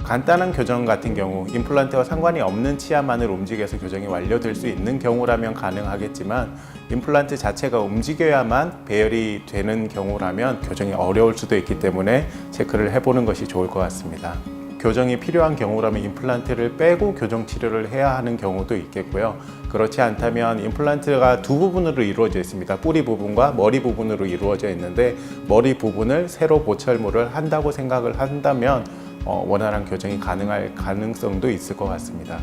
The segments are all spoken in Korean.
간단한 교정 같은 경우 임플란트와 상관이 없는 치아만을 움직여서 교정이 완료될 수 있는 경우라면 가능하겠지만 임플란트 자체가 움직여야만 배열이 되는 경우라면 교정이 어려울 수도 있기 때문에 체크를 해보는 것이 좋을 것 같습니다. 교정이 필요한 경우라면 임플란트를 빼고 교정 치료를 해야 하는 경우도 있겠고요. 그렇지 않다면 임플란트가 두 부분으로 이루어져 있습니다. 뿌리 부분과 머리 부분으로 이루어져 있는데 머리 부분을 새로 보철물을 한다고 생각을 한다면 원활한 교정이 가능할 가능성도 있을 것 같습니다.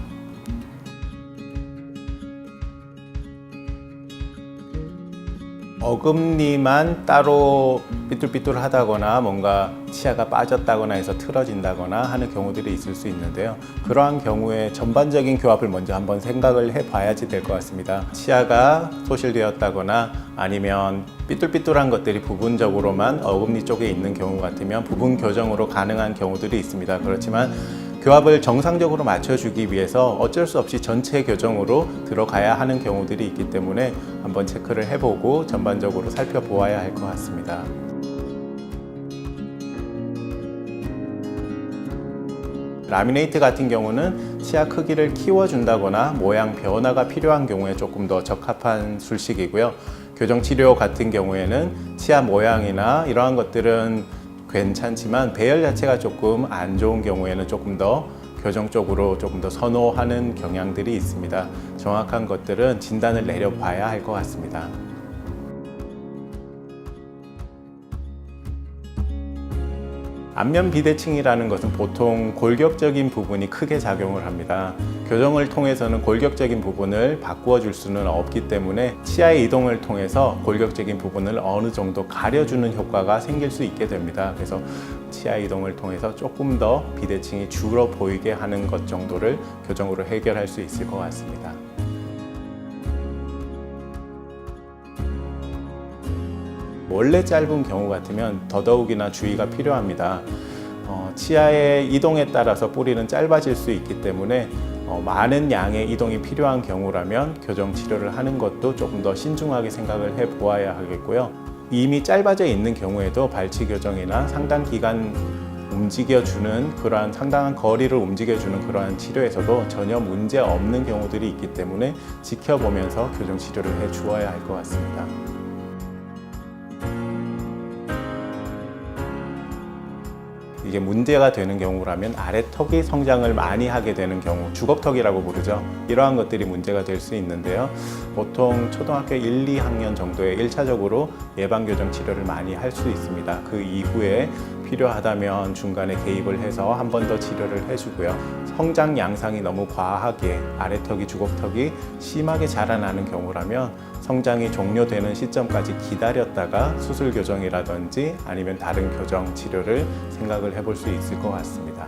어금니만 따로 삐뚤삐뚤하다거나 뭔가 치아가 빠졌다거나 해서 틀어진다거나 하는 경우들이 있을 수 있는데요. 그러한 경우에 전반적인 교합을 먼저 한번 생각을 해봐야지 될 것 같습니다. 치아가 소실되었다거나 아니면 삐뚤삐뚤한 것들이 부분적으로만 어금니 쪽에 있는 경우 같으면 부분 교정으로 가능한 경우들이 있습니다. 그렇지만 교합을 정상적으로 맞춰주기 위해서 어쩔 수 없이 전체 교정으로 들어가야 하는 경우들이 있기 때문에 한번 체크를 해보고 전반적으로 살펴보아야 할 것 같습니다. 라미네이트 같은 경우는 치아 크기를 키워준다거나 모양 변화가 필요한 경우에 조금 더 적합한 술식이고요. 교정치료 같은 경우에는 치아 모양이나 이러한 것들은 괜찮지만 배열 자체가 조금 안 좋은 경우에는 조금 더 교정 쪽으로 조금 더 선호하는 경향들이 있습니다. 정확한 것들은 진단을 내려봐야 할 것 같습니다. 안면 비대칭이라는 것은 보통 골격적인 부분이 크게 작용을 합니다. 교정을 통해서는 골격적인 부분을 바꾸어 줄 수는 없기 때문에 치아의 이동을 통해서 골격적인 부분을 어느 정도 가려주는 효과가 생길 수 있게 됩니다. 그래서 치아 이동을 통해서 조금 더 비대칭이 줄어 보이게 하는 것 정도를 교정으로 해결할 수 있을 것 같습니다. 원래 짧은 경우 같으면 더더욱이나 주의가 필요합니다. 치아의 이동에 따라서 뿌리는 짧아질 수 있기 때문에 많은 양의 이동이 필요한 경우라면 교정 치료를 하는 것도 조금 더 신중하게 생각을 해 보아야 하겠고요. 이미 짧아져 있는 경우에도 발치 교정이나 상당 기간 움직여주는 그러한 상당한 거리를 움직여주는 그러한 치료에서도 전혀 문제 없는 경우들이 있기 때문에 지켜보면서 교정 치료를 해 주어야 할 것 같습니다. 이게 문제가 되는 경우라면 아래턱이 성장을 많이 하게 되는 경우, 주걱턱이라고 부르죠. 이러한 것들이 문제가 될 수 있는데요. 보통 초등학교 1, 2학년 정도에 1차적으로 예방교정 치료를 많이 할 수 있습니다. 그 이후에 필요하다면 중간에 개입을 해서 한 번 더 치료를 해주고요. 성장 양상이 너무 과하게 아래턱이, 주걱턱이 심하게 자라나는 경우라면 성장이 종료되는 시점까지 기다렸다가 수술 교정이라든지 아니면 다른 교정 치료를 생각을 해볼 수 있을 것 같습니다.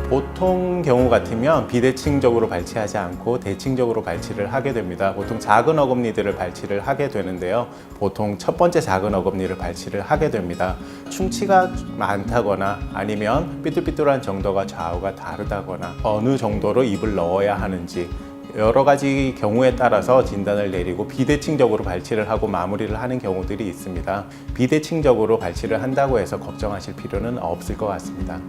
보통 경우 같으면 비대칭적으로 발치하지 않고 대칭적으로 발치를 하게 됩니다. 보통 작은 어금니들을 발치를 하게 되는데요. 보통 첫 번째 작은 어금니를 발치를 하게 됩니다. 충치가 많다거나 아니면 삐뚤삐뚤한 정도가 좌우가 다르다거나 어느 정도로 입을 넣어야 하는지 여러 가지 경우에 따라서 진단을 내리고 비대칭적으로 발치를 하고 마무리를 하는 경우들이 있습니다. 비대칭적으로 발치를 한다고 해서 걱정하실 필요는 없을 것 같습니다.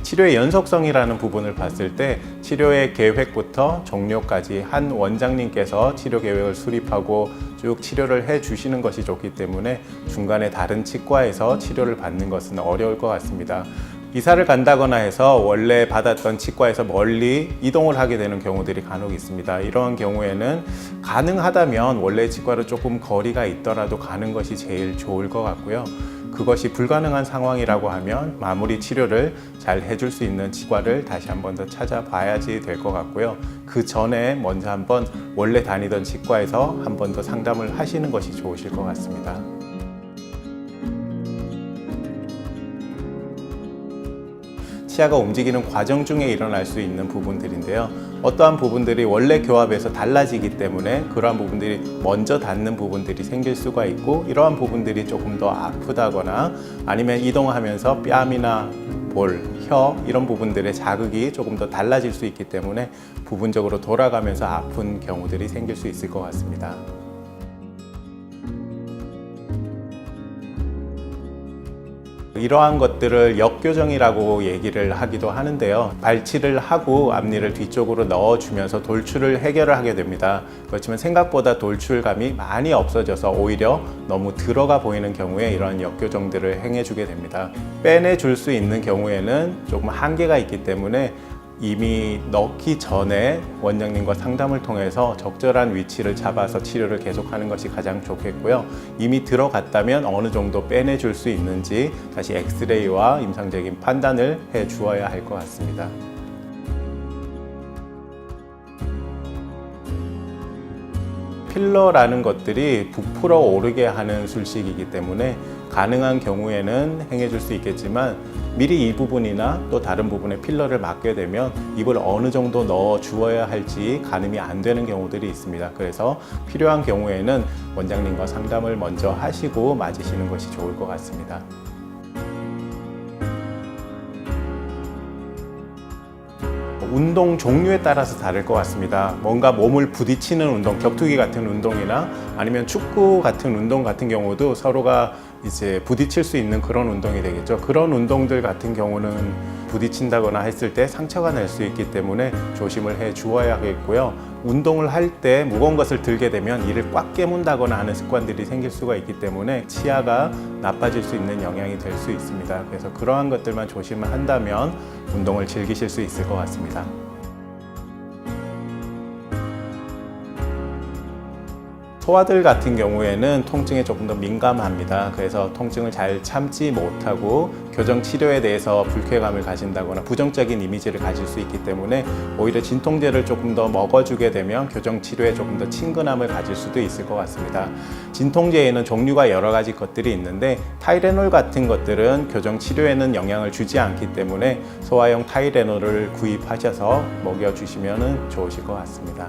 치료의 연속성이라는 부분을 봤을 때 치료의 계획부터 종료까지 한 원장님께서 치료 계획을 수립하고 쭉 치료를 해 주시는 것이 좋기 때문에 중간에 다른 치과에서 치료를 받는 것은 어려울 것 같습니다. 이사를 간다거나 해서 원래 받았던 치과에서 멀리 이동을 하게 되는 경우들이 간혹 있습니다. 이러한 경우에는 가능하다면 원래 치과로 조금 거리가 있더라도 가는 것이 제일 좋을 것 같고요. 그것이 불가능한 상황이라고 하면 마무리 치료를 잘 해줄 수 있는 치과를 다시 한 번 더 찾아봐야지 될 것 같고요. 그 전에 먼저 한번 원래 다니던 치과에서 한 번 더 상담을 하시는 것이 좋으실 것 같습니다. 치아가 움직이는 과정 중에 일어날 수 있는 부분들인데요. 어떠한 부분들이 원래 교합에서 달라지기 때문에 그러한 부분들이 먼저 닿는 부분들이 생길 수가 있고 이러한 부분들이 조금 더 아프다거나 아니면 이동하면서 뺨이나 볼, 혀 이런 부분들의 자극이 조금 더 달라질 수 있기 때문에 부분적으로 돌아가면서 아픈 경우들이 생길 수 있을 것 같습니다. 이러한 것들을 역교정이라고 얘기를 하기도 하는데요. 발치를 하고 앞니를 뒤쪽으로 넣어주면서 돌출을 해결을 하게 됩니다. 그렇지만 생각보다 돌출감이 많이 없어져서 오히려 너무 들어가 보이는 경우에 이러한 역교정들을 행해주게 됩니다. 빼내줄 수 있는 경우에는 조금 한계가 있기 때문에 이미 넣기 전에 원장님과 상담을 통해서 적절한 위치를 잡아서 치료를 계속하는 것이 가장 좋겠고요. 이미 들어갔다면 어느 정도 빼내줄 수 있는지 다시 엑스레이와 임상적인 판단을 해 주어야 할 것 같습니다. 필러라는 것들이 부풀어 오르게 하는 술식이기 때문에 가능한 경우에는 행해줄 수 있겠지만 미리 이 부분이나 또 다른 부분에 필러를 맞게 되면 입을 어느 정도 넣어 주어야 할지 가늠이 안 되는 경우들이 있습니다. 그래서 필요한 경우에는 원장님과 상담을 먼저 하시고 맞으시는 것이 좋을 것 같습니다. 운동 종류에 따라서 다를 것 같습니다. 뭔가 몸을 부딪히는 운동, 격투기 같은 운동이나 아니면 축구 같은 운동 같은 경우도 서로가 이제 부딪힐 수 있는 그런 운동이 되겠죠. 그런 운동들 같은 경우는 부딪힌다거나 했을 때 상처가 날 수 있기 때문에 조심을 해 주어야 하겠고요. 운동을 할 때 무거운 것을 들게 되면 이를 꽉 깨문다거나 하는 습관들이 생길 수가 있기 때문에 치아가 나빠질 수 있는 영향이 될 수 있습니다. 그래서 그러한 것들만 조심을 한다면 운동을 즐기실 수 있을 것 같습니다. 소아들 같은 경우에는 통증에 조금 더 민감합니다. 그래서 통증을 잘 참지 못하고 교정 치료에 대해서 불쾌감을 가진다거나 부정적인 이미지를 가질 수 있기 때문에 오히려 진통제를 조금 더 먹어주게 되면 교정 치료에 조금 더 친근함을 가질 수도 있을 것 같습니다. 진통제에는 종류가 여러 가지 것들이 있는데 타이레놀 같은 것들은 교정 치료에는 영향을 주지 않기 때문에 소아용 타이레놀을 구입하셔서 먹여주시면 좋으실 것 같습니다.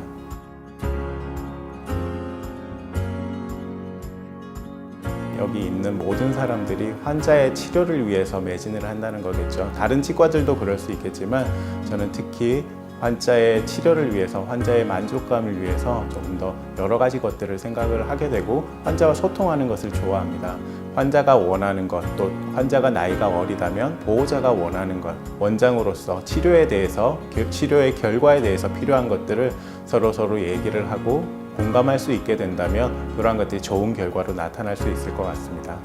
여기 있는 모든 사람들이 환자의 치료를 위해서 매진을 한다는 거겠죠. 다른 치과들도 그럴 수 있겠지만 저는 특히 환자의 치료를 위해서, 환자의 만족감을 위해서 조금 더 여러 가지 것들을 생각을 하게 되고 환자와 소통하는 것을 좋아합니다. 환자가 원하는 것, 또 환자가 나이가 어리다면 보호자가 원하는 것, 원장으로서 치료에 대해서, 치료의 결과에 대해서 필요한 것들을 서로 얘기를 하고 공감할 수 있게 된다면 그러한 것들이 좋은 결과로 나타날 수 있을 것 같습니다.